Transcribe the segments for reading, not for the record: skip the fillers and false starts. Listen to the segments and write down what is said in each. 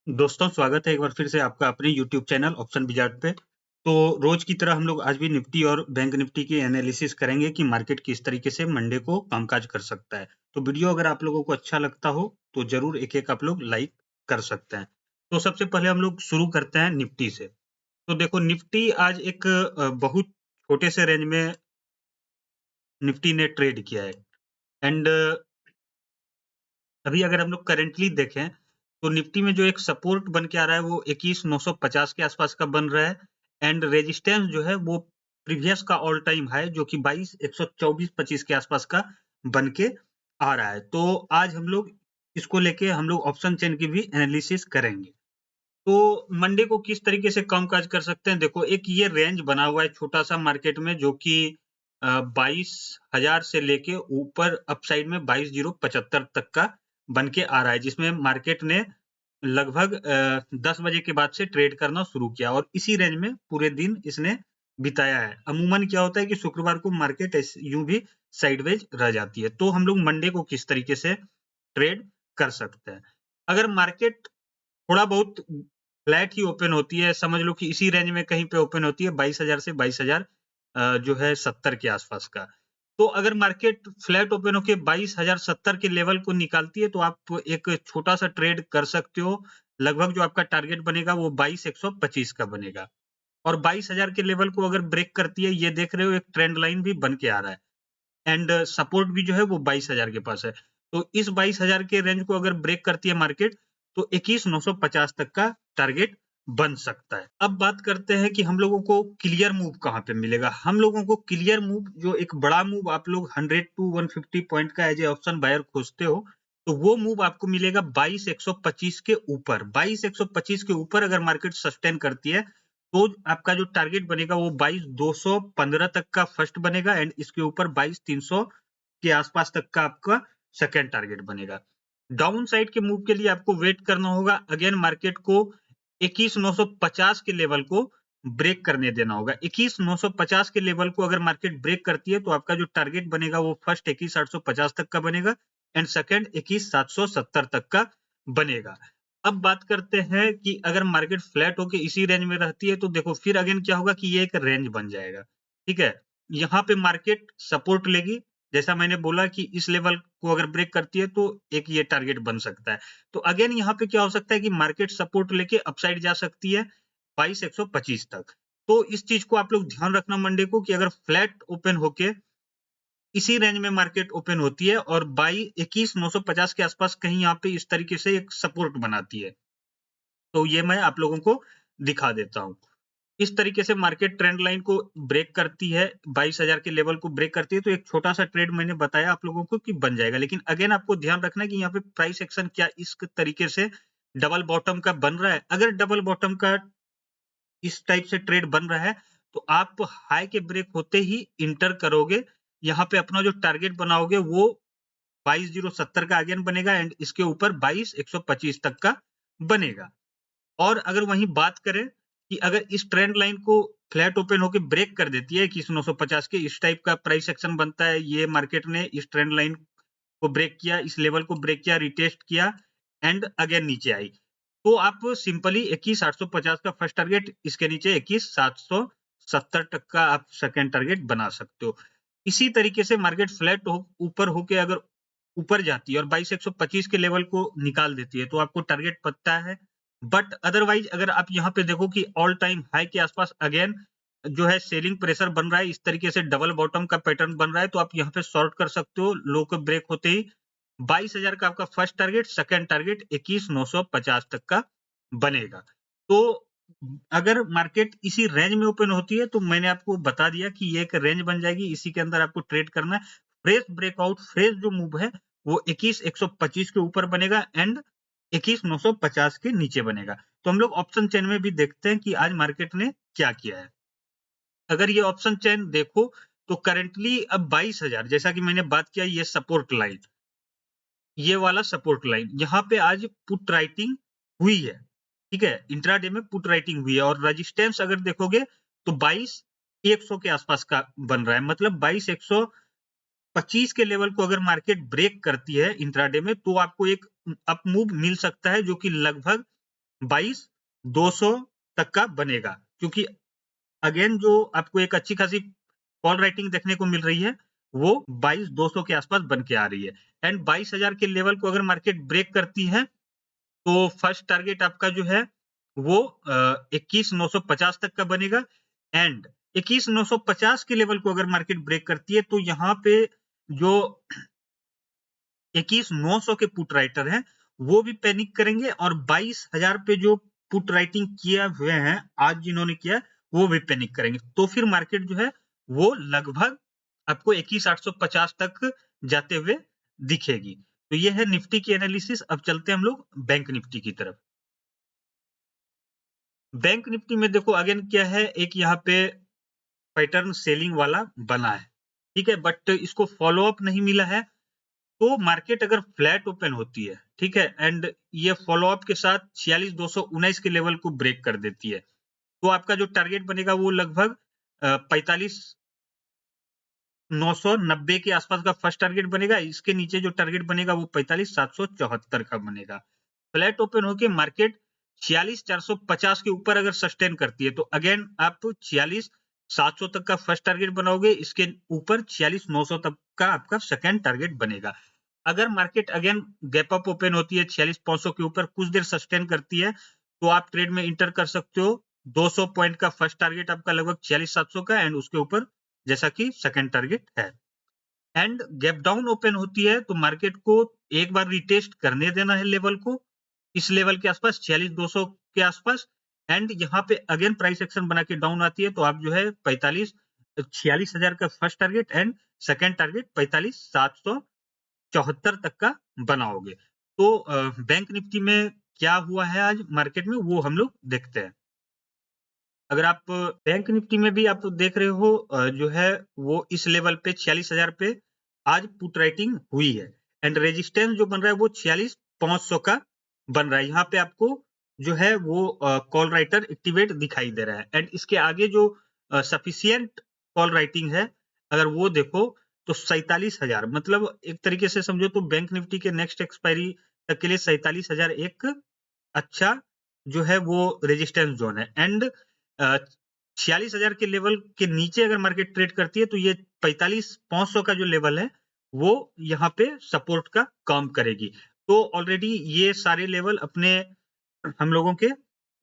दोस्तों स्वागत है एक बार फिर से आपका अपने यूट्यूब चैनल ऑप्शन विजार्ड पे। तो रोज की तरह हम लोग आज भी निफ्टी और बैंक निफ्टी की एनालिसिस करेंगे कि मार्केट किस तरीके से मंडे को कामकाज कर सकता है। तो वीडियो अगर आप लोगों को अच्छा लगता हो तो जरूर एक-एक आप लोग लाइक कर सकते हैं। तो सबसे पहले हम लोग शुरू करते हैं निफ्टी से। तो देखो निफ्टी आज एक बहुत छोटे से रेंज में निफ्टी ने ट्रेड किया है एंड अभी अगर हम लोग करेंटली देखें तो निफ्टी में जो एक सपोर्ट बन के आ रहा है वो 21,950 के आसपास का बन रहा है एंड रेजिस्टेंस जो है वो प्रीवियस का ऑल टाइम हाई जो कि 22,124-25 के आसपास का बन के आ रहा है। तो आज हम लोग इसको लेके हम लोग ऑप्शन चेन की भी एनालिसिस करेंगे। तो मंडे को किस तरीके से कामकाज कर सकते हैं? देखो एक ये रेंज बना हुआ है छोटा-सा मार्केट में जो कि 22,000 से लेके ऊपर अपसाइड में 22,075 तक का बन के आ रहा है, जिसमें मार्केट ने लगभग 10 बजे के बाद से ट्रेड करना शुरू किया और इसी रेंज में पूरे दिन इसने बिताया है। अमूमन क्या होता है कि शुक्रवार को मार्केट यूं भी साइडवेज रह जाती है। तो हम लोग मंडे को किस तरीके से ट्रेड कर सकते हैं? अगर मार्केट थोड़ा बहुत फ्लैट ही ओपन होती है, समझ लो कि इसी रेंज में कहीं पे ओपन होती है 22,000 से 22,000 जो है 70 के आसपास का। तो अगर मार्केट फ्लैट ओपन होके 22,070 के लेवल को निकालती है तो आप एक छोटा-सा ट्रेड कर सकते हो। लगभग जो आपका टारगेट बनेगा वो 22,125 का बनेगा और 22,000 के लेवल को अगर ब्रेक करती है, ये देख रहे हो एक ट्रेंड लाइन भी बन के आ रहा है एंड सपोर्ट भी जो है वो 22,000 के पास है। तो इस 22,000 के रेंज को अगर ब्रेक करती है मार्केट तो 21,950 तक का टारगेट बन सकता है। अब बात करते हैं कि हम लोगों को क्लियर मूव कहाँ पे मिलेगा? हम लोगों को क्लियर मूव जो एक बड़ा मूव आप लोग 100 टू 150 पॉइंट का एज ए ऑप्शन बायर खोजते हो, तो वो मूव आपको मिलेगा 22,125 के ऊपर। 22,125 के ऊपर अगर मार्केट सस्टेन करती है, तो आपका जो टारगेट बनेगा वो 22,215 तक का फर्स्ट बनेगा एंड इसके ऊपर 22,300 के आसपास तक का आपका सेकंड टारगेट बनेगा। डाउन साइड के मूव के लिए आपको वेट करना होगा अगेन मार्केट को 21,950 के लेवल को ब्रेक करने देना होगा। 21,950 के लेवल को अगर मार्केट ब्रेक करती है तो आपका जो टारगेट बनेगा वो फर्स्ट 21,850 तक का बनेगा एंड सेकंड 21,770 तक का बनेगा। अब बात करते हैं कि अगर मार्केट फ्लैट होके इसी रेंज में रहती है तो देखो फिर अगेन क्या होगा कि ये एक रेंज बन जाएगा, ठीक है? यहाँ पे मार्केट सपोर्ट लेगी, जैसा मैंने बोला कि इस लेवल को अगर ब्रेक करती है तो एक ये टारगेट बन सकता है। तो अगेन यहाँ पे क्या हो सकता है कि मार्केट सपोर्ट लेके अपसाइड जा सकती है 22,125 तक। तो इस चीज को आप लोग ध्यान रखना मंडे को कि अगर फ्लैट ओपन होके इसी रेंज में मार्केट ओपन होती है और 21,950 के आसपास कहीं यहाँ पे इस तरीके से एक सपोर्ट बनाती है। तो ये मैं आप लोगों को दिखा देता हूँ। इस तरीके से मार्केट ट्रेंड लाइन को ब्रेक करती है, 22,000 के लेवल को ब्रेक करती है, तो एक छोटा-सा ट्रेड मैंने बताया आप लोगों को कि बन जाएगा। लेकिन अगेन आपको ध्यान रखना है कि यहाँ पे प्राइस एक्शन क्या इस तरीके से डबल बॉटम का बन रहा है। अगर डबल बॉटम का इस टाइप से ट्रेड बन रहा है, तो आप हाई के ब्रेक होते ही इंटर करोगे। यहाँ पे अपना जो टारगेट बनाओगे वो 22,070 का अगेन बनेगा एंड इसके ऊपर 22,125 तक का बनेगा। और अगर वहीं बात करें कि अगर इस ट्रेंड लाइन को फ्लैट ओपन होके ब्रेक कर देती है 21,950 के इस टाइप का प्राइस एक्शन बनता है, ये मार्केट ने इस ट्रेंड लाइन को ब्रेक किया, इस लेवल को ब्रेक किया, रिटेस्ट किया एंड अगेन नीचे आई। तो आप सिंपली 21,850 का फर्स्ट टारगेट, इसके नीचे 21,770 तक का आप सेकंड टारगेट बना सकते हो। इसी तरीके से मार्केट फ्लैट हो ऊपर होके अगर ऊपर जाती है और 22,125 के लेवल को निकाल देती है, तो आपको टारगेट पता है। बट अदरवाइज अगर आप यहाँ पे देखो कि ऑल टाइम हाई के आसपास अगेन जो है सेलिंग प्रेशर बन रहा है, इस तरीके से डबल बॉटम का पैटर्न बन रहा है, तो आप यहाँ पे शॉर्ट कर सकते हो। लो को ब्रेक होते ही 22,000 का आपका फर्स्ट टारगेट, सेकंड टारगेट 21,950 तक का बनेगा। तो अगर मार्केट इसी रेंज में ओपन होती है, तो मैंने आपको बता दिया कि ये एक रेंज बन जाएगी, इसी के अंदर आपको ट्रेड करना है। फ्रेश ब्रेकआउट, फ्रेश जो मूव है, वो 21,125 के ऊपर बनेगा एंड 21,950 के नीचे बनेगा। तो हम लोग ऑप्शन चेन में भी देखते हैं कि आज मार्केट ने क्या किया है। अगर ये ऑप्शन चेन देखो, तो करंटली अब 22,000 जैसा कि मैंने बात किया, ये सपोर्ट लाइन, ये वाला सपोर्ट लाइन, यहाँ पे आज पुट राइटिंग हुई है, ठीक है? इंट्राडे में पुट राइटिंग हुई है और रेजिस्टेंस अगर देखोगे तो 22,100 के आसपास का बन रहा है। मतलब 22,125 के लेवल को अगर मार्केट ब्रेक करती है इंट्राडे में, तो आपको एक अप मूव मिल सकता है जो कि लगभग 22,200 तक का बनेगा, क्योंकि अगेन जो आपको एक अच्छी खासी कॉल राइटिंग देखने को मिल रही है वो 22,200 के आसपास बन के आ रही है। एंड 22,000 के लेवल को अगर मार्केट ब्रेक करती है तो फर्स्ट टारगेट आपका जो है वो 21,950 तक का बनेगा। एंड 21,950 के लेवल को अगर मार्केट ब्रेक करती है तो यहाँ पे जो 21,900 के पुट राइटर हैं वो भी पैनिक करेंगे, और 22,000 पे जो पुट राइटिंग किए हुए हैं आज जिन्होंने किया वो भी पैनिक करेंगे। तो फिर मार्केट जो है वो लगभग आपको 21,850 तक जाते हुए दिखेगी। तो ये है निफ्टी की एनालिसिस। अब चलते हैं हम लोग बैंक निफ्टी की तरफ। बैंक निफ्टी में देखो अगेन क्या है, एक यहाँ पे पैटर्न सेलिंग वाला बना है, ठीक है, बट इसको फॉलो अप नहीं मिला है। तो मार्केट अगर फ्लैट ओपन होती है, ठीक है, एंड ये फॉलो अप के साथ 46,219 के लेवल को ब्रेक कर देती है, तो आपका जो टारगेट बनेगा वो लगभग 45,990 के आसपास का फर्स्ट टारगेट बनेगा। इसके नीचे जो टारगेट बनेगा वो 45,774 का बनेगा। फ्लैट ओपन होके मार्केट 46,450 के ऊपर अगर सस्टेन करती है तो अगेन आप 46,700 तक का फर्स्ट टारगेट बनाओगे, इसके ऊपर 46,900 तक का आपका सेकंड टारगेट बनेगा। अगर market again gap up open होती है 46,500 के ऊपर, कुछ देर सस्टेन करती है, तो आप ट्रेड में इंटर कर सकते हो। 200 पॉइंट का फर्स्ट टारगेट आपका लगभग 46,700 का, एंड उसके ऊपर जैसा कि सेकंड टारगेट है। एंड गैप डाउन ओपन होती है तो मार्केट को एक बार रिटेस्ट करने देना है लेवल को, इस लेवल के आसपास 46,200 के आसपास। एंड यहाँ पे अगेन प्राइस एक्शन बना के डाउन आती है तो आप जो है 46,000 का first target and second target 45,774 तक का बनाओगे। तो बैंक निफ्टी में क्या हुआ है आज मार्केट में वो हम लोग देखते हैं। अगर आप बैंक निफ्टी में भी आप देख रहे हो जो है वो इस लेवल पे 46,000 पे आज पुट राइटिंग हुई है, एंड रेजिस्टेंस जो बन रहा है वो 46,500 का बन रहा है। यहाँ पे आपको जो है वो कॉल राइटर एक्टिवेट दिखाई दे रहा है, एंड इसके आगे जो सफिशियंट कॉल राइटिंग है अगर वो देखो तो 47,000, मतलब एक तरीके से समझो तो बैंक निफ्टी के नेक्स्ट एक्सपायरी तक के लिए 47,000 एक अच्छा जो है वो रेजिस्टेंस जोन है। एंड 46,000 के लेवल के नीचे अगर मार्केट ट्रेड करती है तो ये 45,500 का जो लेवल है वो यहाँ पे सपोर्ट का काम करेगी। तो ऑलरेडी ये सारे लेवल अपने हम लोगों के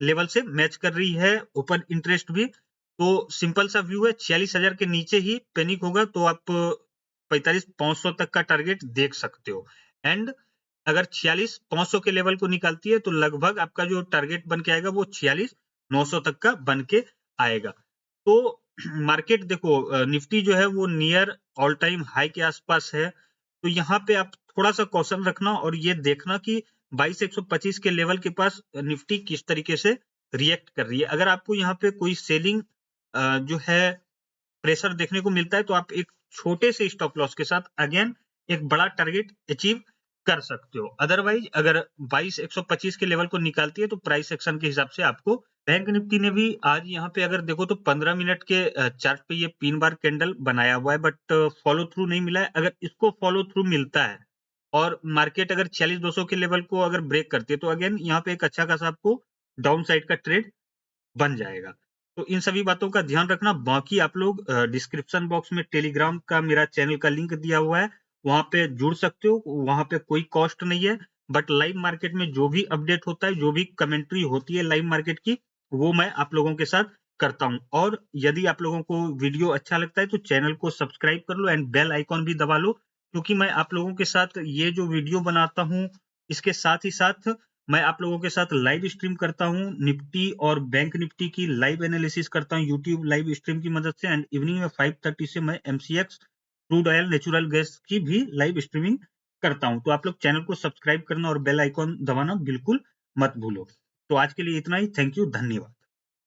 लेवल से मैच कर रही है, ओपन इंटरेस्ट भी। तो सिंपल सा व्यू है, 46,000 के नीचे ही पैनिक होगा तो आप 45,500 तक का टारगेट देख सकते हो। एंड अगर 46,500 के लेवल को निकालती है तो लगभग आपका जो टारगेट बन के आएगा वो 46,900 तक का बन के आएगा। तो मार्केट देखो निफ्टी जो है वो नियर ऑल टाइम हाई के आसपास है, तो यहाँ पे आप थोड़ा सा कॉशन रखना और ये देखना कि 22,125 के लेवल के पास निफ्टी किस तरीके से रिएक्ट कर रही है। अगर आपको यहाँ पे कोई सेलिंग जो है प्रेशर देखने को मिलता है तो आप एक छोटे से स्टॉप लॉस के साथ अगेन एक बड़ा टारगेट अचीव कर सकते हो। अदरवाइज अगर 22,125 के लेवल को निकालती है तो प्राइस एक्शन के हिसाब से आपको बैंक निफ्टी ने भी आज यहाँ पे अगर देखो तो 15 मिनट के चार्ट पे ये 3 बार कैंडल बनाया हुआ है, बट फॉलो थ्रू नहीं मिला है। अगर इसको फॉलो थ्रू मिलता है और मार्केट अगर 46,200 के लेवल को अगर ब्रेक करती है तो अगेन यहाँ पे एक अच्छा खासा आपको डाउन साइड का ट्रेड बन जाएगा। तो इन सभी बातों का ध्यान रखना। बाकी आप लोग डिस्क्रिप्शन बॉक्स में टेलीग्राम का मेरा चैनल का लिंक दिया हुआ है, वहां पे जुड़ सकते हो। वहां पे कोई कॉस्ट नहीं है, बट लाइव मार्केट में जो भी अपडेट होता है, जो भी कमेंट्री होती है लाइव मार्केट की, वो मैं आप लोगों के साथ करता हूं। और यदि आप लोगों को वीडियो अच्छा लगता है तो चैनल को सब्सक्राइब कर लो एंड बेल आइकॉन भी दबा लो, क्योंकि मैं आप लोगों के साथ ये जो वीडियो बनाता हूँ इसके साथ ही साथ मैं आप लोगों के साथ लाइव स्ट्रीम करता हूं, निफ्टी और बैंक निफ्टी की लाइव एनालिसिस करता हूं यूट्यूब लाइव स्ट्रीम की मदद से। एंड इवनिंग में 5:30 से मैं MCX crude oil natural gas की भी लाइव स्ट्रीमिंग करता हूं। तो आप लोग चैनल को सब्सक्राइब करना और बेल आइकॉन दबाना बिल्कुल मत भूलो। तो आज के लिए इतना ही। थैंक यू, धन्यवाद।